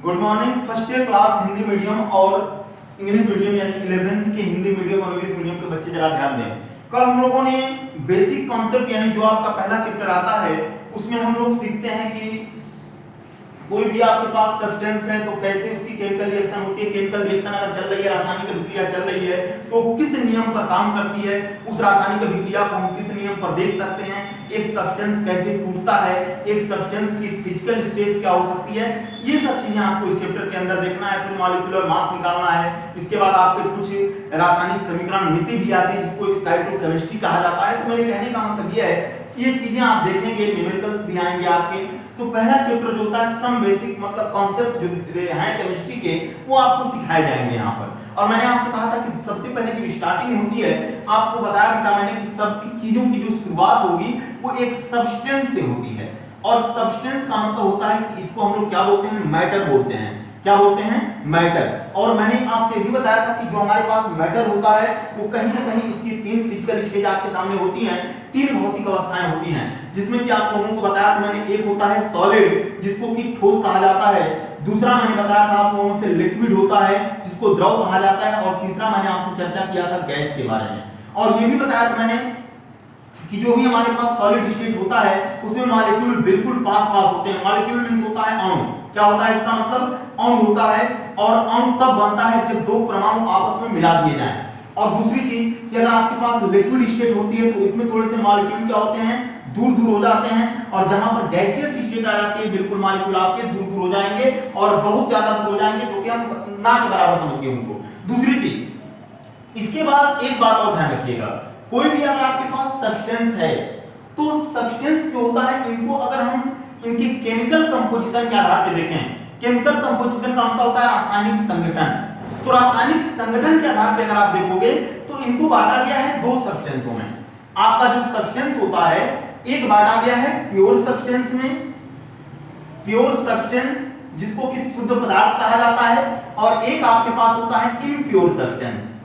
Good morning. First year class Hindi medium और English medium यानी 11th के हिंदी मीडियम और इंग्लिश मीडियम के बच्चे जरा ध्यान दें। कल हम लोगों ने बेसिक कॉन्सेप्ट यानी जो आपका पहला चैप्टर आता है उसमें हम लोग सीखते हैं कि कोई भी आपके पास सब्सटेंस है तो कैसे उसकी केमिकल रिएक्शन होती है, केमिकल रिएक्शन अगर चल रही है, रासायनिक अभिक्रिया चल रही है तो किस नियम पर काम करती है, उस रासायनिक अभिक्रिया को हम किस नियम पर देख सकते हैं, एक सब्सटेंस कैसे टूटता है, एक सब्सटेंस की फिजिकल स्टेज क्या हो सकती है, ये सब चीजें आपको इस चैप्टर के अंदर देखना है। फिर मॉलिक्यूलर मास निकालना है, इसके बाद आपके कुछ रासायनिक समीकरण नीति भी आती है जिसको स्टाइकोकेमिस्ट्री कहा जाता है। तो मेरे कहने का मतलब यह है ये चीजें आप देखेंगे, न्यूमेरिकल्स भी आएंगे आपके। तो पहला चैप्टर जो होता है सम बेसिक मतलब कॉन्सेप्ट जो हैं केमिस्ट्री के वो आपको सिखाए जाएंगे यहाँ पर। और मैंने आपसे कहा था कि सबसे पहले जो स्टार्टिंग होती है आपको बताया भी था मैंने कि सबकी चीजों की जो शुरुआत होगी वो एक सब्सटेंस से होती है। और सब्सटेंस का मतलब होता है कि इसको हम लोग क्या बोलते हैं, मैटर बोलते हैं। क्या बोलते हैं, मैटर। और मैंने आपसे भी बताया था कि जो हमारे पास मैटर होता है वो कहीं ना कहीं इसकी तीन फिजिकल स्टेज आपके सामने होती हैं, तीन भौतिक अवस्थाएं होती हैं, जिसमें कि आप लोगों को बताया था मैंने, एक होता है सॉलिड जिसको कि ठोस कहा जाता है, दूसरा मैंने बताया था आप लोगों से लिक्विड होता है जिसको द्रव कहा जाता है, और तीसरा मैंने आपसे चर्चा किया था गैस के बारे में। और ये भी बताया था मैंने कि जो भी हमारे पास सॉलिड स्टेट होता है उसमें मॉलिक्यूल बिल्कुल पास पास होते हैं। मॉलिक्यूल मींस होता है अणु। क्या होता है इसका मतलब, अणु होता है। और अणु तब बनता है जब दो परमाणु आपस में मिला दिए जाएं। और दूसरी चीज कि अगर आपके पास लिक्विड स्टेट होती है तो इसमें थोड़े से मॉलिक्यूल क्या होते हैं, दूर दूर हो जाते हैं, और जहां पर गैसियस स्टेट आ जाती है बिल्कुल मॉलिक्यूल आपके दूर दूर हो जाएंगे और बहुत ज्यादा दूर हो जाएंगे, जो कि हम ना के बराबर समझिए उनको। दूसरी चीज, इसके बाद एक बात और ध्यान रखिएगा, कोई भी अगर आपके पास सब्सटेंस है तो सब्सटेंस जो होता है इनको अगर हम इनकी केमिकल कंपोजिशन के आधार पर देखें, केमिकल कंपोजिशन का मतलब होता है रासायनिक संगठन। तो रासायनिक संगठन के आधार पर अगर आप देखोगे तो इनको बांटा गया है दो सब्सटेंसों में। आपका जो सब्सटेंस होता है एक बांटा गया है प्योर सब्सटेंस में, प्योर सब्सटेंस जिसको कि शुद्ध पदार्थ कहा जाता है, और एक आपके पास होता है इम्प्योर सब्सटेंस।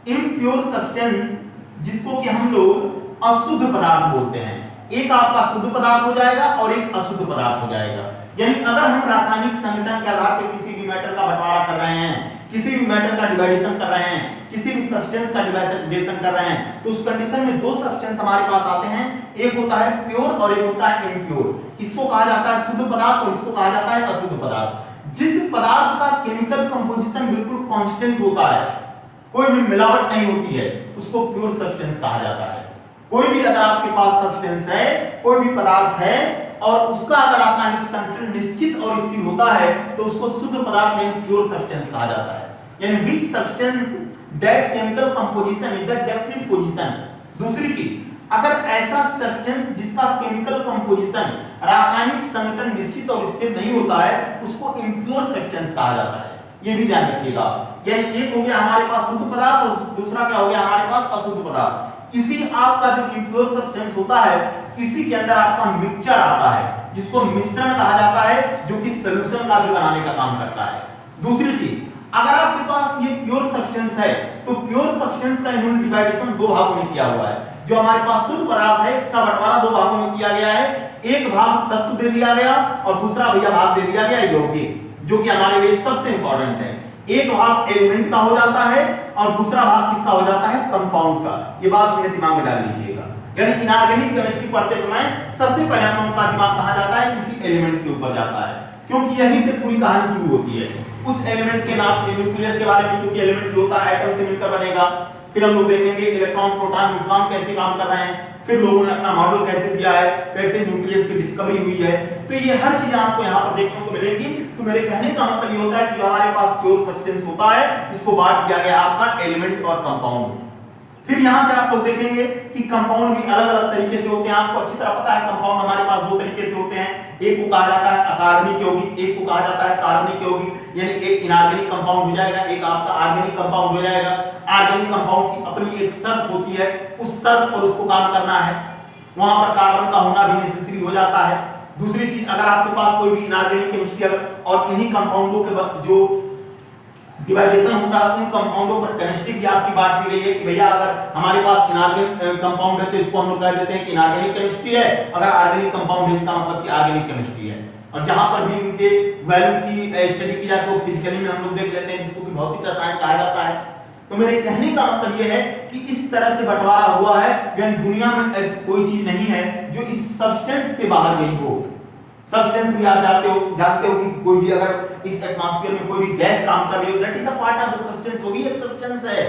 इम्प्योर सब्सटेंस जिसको कि हम लोग अशुद्ध पदार्थ बोलते हैं। एक आपका शुद्ध पदार्थ हो जाएगा और एक अशुद्ध पदार्थ हो जाएगा। यानी अगर हम रासायनिक संगठन के आधार पर किसी भी मैटर का बंटवारा कर रहे हैं, किसी भी मैटर का डिवाइडेशन कर रहे हैं, किसी भी सब्सटेंस का डिवाइडेशन कर रहे हैं, तो उस कंडीशन में दो सब्सटेंस हमारे पास आते हैं, एक होता है प्योर और एक होता है इम्प्योर। इसको कहा जाता है शुद्ध पदार्थ और इसको कहा जाता है अशुद्ध पदार्थ। जिस पदार्थ का केमिकल कंपोजिशन बिल्कुल कांस्टेंट होता है, कोई भी मिलावट नहीं होती है, उसको प्योर सब्सटेंस कहा जाता है। कोई भी अगर आपके पास सब्सटेंस है, कोई भी पदार्थ है और उसका अगर रासायनिक संगठन निश्चित और स्थिर होता है तो उसको शुद्ध पदार्थ यानी प्योर सब्सटेंस कहा जाता है। यानी which substance that chemical composition is the definite position. दूसरी चीज, अगर ऐसा सब्सटेंस जिसका केमिकल कंपोजिशन रासायनिक संगठन निश्चित और स्थिर नहीं होता है उसको इम्प्योर सब्सटेंस कहा जाता है। ये भी ध्यान रखिएगा। यानी एक हो गया हमारे पास शुद्ध पदार्थ और दूसरा क्या हो गया हमारे पास अशुद्ध पदार्थ। इसी आपका जो इम्प्योर सब्सटेंस होता है इसी के अंदर आपका मिक्सचर आता है जिसको मिश्रण कहा जाता है, जो कि सॉल्यूशन का भी बनाने का काम करता है। दूसरी चीज, अगर आपके पास ये प्योर सब्सटेंस है तो प्योर सब्सटेंस का इन्होंने डिवाइडेशन दो भागों में किया हुआ है। जो हमारे पास शुद्ध पदार्थ है इसका बंटवारा दो भागों में किया गया है, एक भाग तत्व दे दिया गया और दूसरा भैया भाग दे दिया गया यौगिक, जो कि हमारे लिए सबसे इंपॉर्टेंट है। एक भाग एलिमेंट का हो जाता है और दूसरा भाग किसका हो जाता है, कंपाउंड का। ये बात अपने दिमाग में डाल लीजिएगा। यानी इनऑर्गेनिक केमिस्ट्री पढ़ते समय सबसे पहले हम लोगों का दिमाग कहां जाता है, किसी एलिमेंट के ऊपर जाता है, क्योंकि यहीं से पूरी कहानी शुरू होती है। उस एलिमेंट के नाम के न्यूक्लियस के बारे में, क्योंकि एलिमेंट जो होता है एटम से मिलकर बनेगा। फिर हम लोग देखेंगे इलेक्ट्रॉन प्रोटॉन न्यूट्रॉन कैसे काम कर रहे हैं, फिर लोगों ने अपना मॉडल कैसे दिया है, कैसे न्यूक्लियस की डिस्कवरी हुई है। तो ये हर चीज आपको यहाँ पर देखने को मिलेगी। तो मेरे कहने का मतलब ये होता है कि हमारे पास प्योर सब्सटेंस होता है, इसको बांट दिया गया आपका एलिमेंट और कंपाउंड। फिर यहां से आप लोग देखेंगे कि कंपाउंड भी अलग अलग तरीके से होते हैं। आपको अच्छी तरह पता है कंपाउंड हमारे पास दो तरीके से होते हैं, एक को कहा जाता है अकार्बनिक यौगिक, एक को कहा जाता है कार्बनिक यौगिक। यानी एक इनऑर्गेनिक कंपाउंड हो जाएगा, एक आपका ऑर्गेनिक कंपाउंड हो जाएगा। ऑर्गेनिक कंपाउंड की अपनी एक शर्त होती है, उस शर्त पर उसको काम करना है, वहां पर कार्बन का होना भी नेसेसरी हो जाता है। दूसरी चीज, अगर आपके पास कोई भी इनऑर्गेनिक केमिस्ट्री अगर और इन्हीं कंपाउंडों के जो डिवाइडेशन होता है उन कंपाउंडों पर केमिस्ट्री भी आपकी बात की गई है कि भैया अगर हमारे पास इनऑर्गेनिक कंपाउंड है तो इसको हम लोग कह देते हैं कि इनऑर्गेनिक केमिस्ट्री है, अगर ऑर्गेनिक कंपाउंड है इसका मतलब कि ऑर्गेनिक केमिस्ट्री है। और जहां पर भी उनके वैल्यू की स्टडी की जाए तो फिजिकली में हम लोग देख लेते हैं, जिसको कि भौतिक रसायन कहा जाता है। तो मेरे कहने का मतलब यह है कि इस तरह से बंटवारा हुआ है, यानी दुनिया में ऐसी कोई चीज नहीं है जो इस सब्सटेंस से बाहर गई हो। सब्सटेंस भी आप जानते हो कि कोई भी अगर इस एटमॉस्फेयर में कोई भी गैस काम कर रही हो, that is a part of the substance, वो भी एक सब्सटेंस है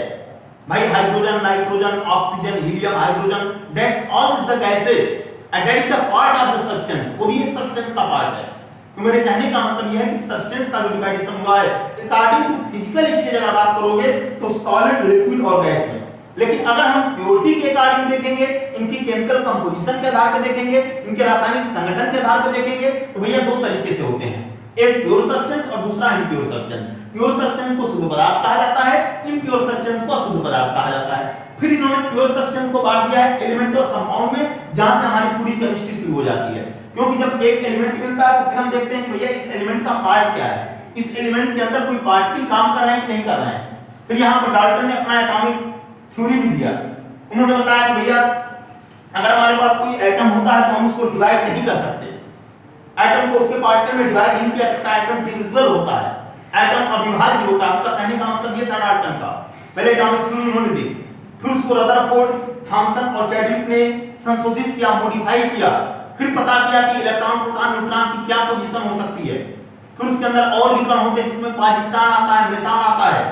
भाई। Hydrogen, nitrogen, oxygen, helium, hydrogen, that's all is the gases and that is the part of the substance, वो भी एक सब्सटेंस का पार्ट है। तो मेरे कहने का मतलब यह है कि सब्सटेंस का जो डिवाइडेशन हुआ है अकॉर्डिंग टू फिजिकल स्टेज अगर बात करोगे तो सॉलिड, लिक्विड और गैस में। लेकिन अगर हम प्योरिटी के अकॉर्डिंग देखेंगे, इनकी केमिकल कंपोजिशन के आधार पर देखेंगे, इनके रासायनिक संगठन के आधार पर देखेंगे, तो भैया दो तरीके से होते हैं, एक प्योर सब्सटेंस और दूसरा इम्प्योर सब्सटेंस। प्योर सब्सटेंस को शुद्ध पदार्थ कहा जाता है, इम्प्योर सब्सटेंस को अशुद्ध पदार्थ कहा जाता है। फिर इन्होंने प्योर सब्सटेंस को बांट दिया है एलिमेंट और कंपाउंड में, जहां से हमारी पूरी केमिस्ट्री शुरू हो जाती है। क्योंकि जब एक एलिमेंट मिलता है तो फिर हम देखते हैं कि भैया इस एलिमेंट का पार्ट क्या है, इस एलिमेंट के अंदर कोई पार्टिकल काम कर रहे हैं कि नहीं कर रहे हैं। फिर यहाँ पर डाल्टन ने अपना एटॉमिक थ्योरी भी दिया। उन्होंने बताया कि भैया अगर हमारे पास कोई एटम होता है तो हम उसको डिवाइड नहीं कर सकते, एटम को उसके पार्टिकल में डिवाइड नहीं किया सकता, एटम डिविजिबल होता है, एटम अविभाज्य होता है। उनका कहने का मतलब ये था डाल्टन का। पहले एटॉमिक थ्योरी उन्होंने दी, फिर उसको रदरफोर्ड, थॉमसन और चैडविक ने संशोधित किया, मॉडिफाई किया, फिर पता किया कि इलेक्ट्रॉन, प्रोटॉन, न्यूट्रॉन की क्या पोजीशन हो सकती है। फिर उसके अंदर और भी कण होते हैं जिसमें पॉजिट्रॉन आता है, मेसान आता है।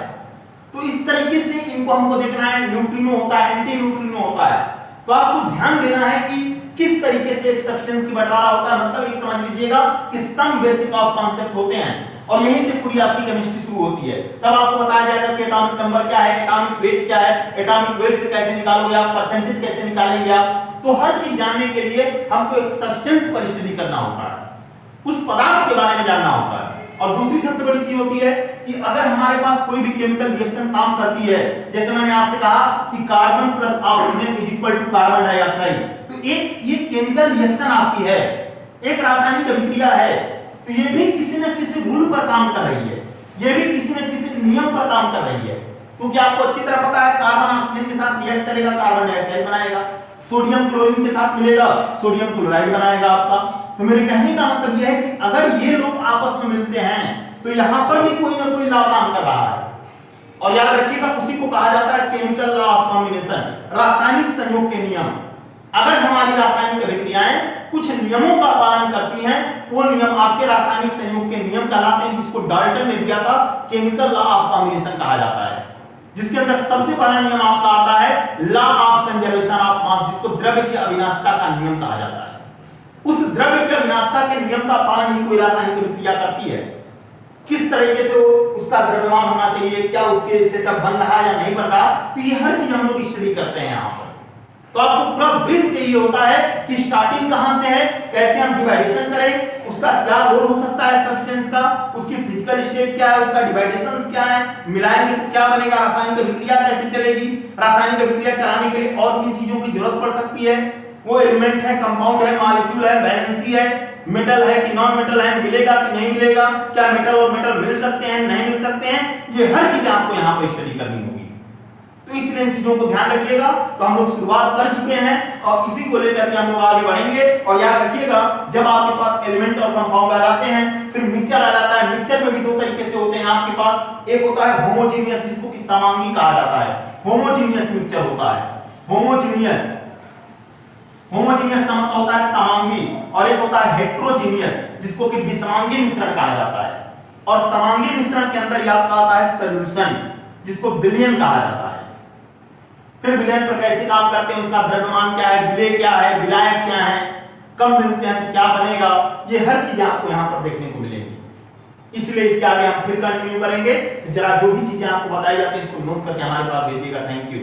तो इस तरीके से इनको हमको देखना है, न्यूट्रिनो होता है, एंटी न्यूट्रिनो होता है। तो आपको ध्यान देना है कि किस तरीके से एक सब्सटेंस की बंटवारा होता है। मतलब एक समझ लीजिएगा कि सम बेसिक ऑफ कॉन्सेप्ट होते हैं और यहीं से पूरी आपकी केमिस्ट्री शुरू होती है। तब आपको बताया जाएगा कि एटॉमिक नंबर क्या है, एटॉमिक वेट क्या है, एटॉमिक वेट से कैसे निकालोगे आप, परसेंटेज कैसे निकालेंगे आप। तो हर चीज जानने के लिए हमको एक सब्सटेंस पर स्टडी करना होता है, उस पदार्थ के बारे में जानना होता है। और दूसरी सबसे बड़ी चीज होती है कि अगर हमारे पास कोई भी केमिकल रिएक्शन काम करती है, जैसे मैंने आपसे कहा कि carbon plus oxygen is equal to carbon dioxide, तो एक ये केमिकल रिएक्शन आपकी है, एक रासायनिक अभिक्रिया है, तो ये भी किसी न किसी रूल पर काम कर रही है, ये भी किसी न किसी नियम पर काम कर रही है। क्योंकि आपको अच्छी तरह पता है कार्बन ऑक्सीजन के साथ रिएक्ट करेगा, कार्बन डाइऑक्साइड बनाएगा, सोडियम क्लोरीन के साथ मिलेगा, सोडियम क्लोराइड बनाएगा आपका। तो मेरे कहने का मतलब यह है कि अगर ये लोग आपस में मिलते हैं तो यहां पर भी कोई ना कोई लॉ काम कर रहा है। और याद रखिएगा उसी को कहा जाता है केमिकल लॉ ऑफ कॉम्बिनेशन, रासायनिक संयोग के नियम। अगर हमारी रासायनिक अभिक्रियाएं कुछ नियमों का पालन करती हैं, वो नियम आपके रासायनिक संयोग के नियम कहलाते हैं, जिसको डाल्टन ने दिया था केमिकल लॉ ऑफ कॉम्बिनेशन कहा जाता है। जिसके अंदर सबसे पहला नियम आपका आता है law of conservation of mass, जिसको द्रव्य की अविनाशिता का नियम कहा जाता है। उस द्रव्य की अविनाशिता के नियम का पालन ही कोई रासायनिक अभिक्रिया करती है। किस तरीके से वो उसका द्रव्यमान होना चाहिए, क्या उसके सेटअप बन रहा है या नहीं बन रहा, तो ये हर चीज हम लोग स्टडी करते हैं यहाँ पर। तो आपको पूरा ब्रीफ चाहिए होता है कि स्टार्टिंग कहां से है, कैसे हम डिवाइडेशन करें, उसका क्या रोल हो सकता है सब्सटेंस का, उसकी फिजिकल स्टेट क्या है, उसका डिवाइडेशंस क्या है, मिलाएंगे तो क्या बनेगा, रासायनिक अभिक्रिया कैसे चलेगी, रासायनिक अभिक्रिया चलाने के लिए और किन चीजों की जरूरत पड़ सकती है, वो एलिमेंट है, कंपाउंड है, मॉलिक्यूल है, वैलेंसी है, मेटल है कि नॉन मेटल है, मिलेगा कि नहीं मिलेगा, क्या मेटल और मेटल मिल सकते हैं नहीं मिल सकते हैं, ये हर चीजें आपको यहाँ पर स्टडी करनी होगी। तो इसलिए इन चीजों को ध्यान रखिएगा। तो हम लोग शुरुआत कर चुके हैं और इसी को लेकर के हम लोग आगे बढ़ेंगे। और याद रखिएगा जब आपके पास एलिमेंट और कंपाउंड आ जाते हैं, फिर मिक्सचर आ जाता है। मिक्सचर में भी दो तरीके से होते हैं आपके पास, एक होता है होमोजेनियस, जिसको कि समांगी कहा जाता है, होमोजेनियस मिक्सचर होता है, होमोजेनियस का मतलब होता है समांगी, और एक होता है हेट्रोजेनियस, जिसको कि विषमांगी मिश्रण कहा जाता है। और समांगी मिश्रण के अंदर यह आपका आता है सॉल्यूशन, जिसको विलयन कहा जाता है। फिर विलयन पर कैसे काम करते हैं, उसका द्रव्यमान क्या है, विलेय क्या है, विलायक क्या है, कब मिलते हैं तो क्या बनेगा, ये हर चीजें आपको यहाँ पर देखने को मिलेंगी। इसलिए इसके आगे हम फिर कंटिन्यू करेंगे। तो जरा जो भी चीजें आपको बताई जाती है इसको नोट करके हमारे पास भेजिएगा। Thank you.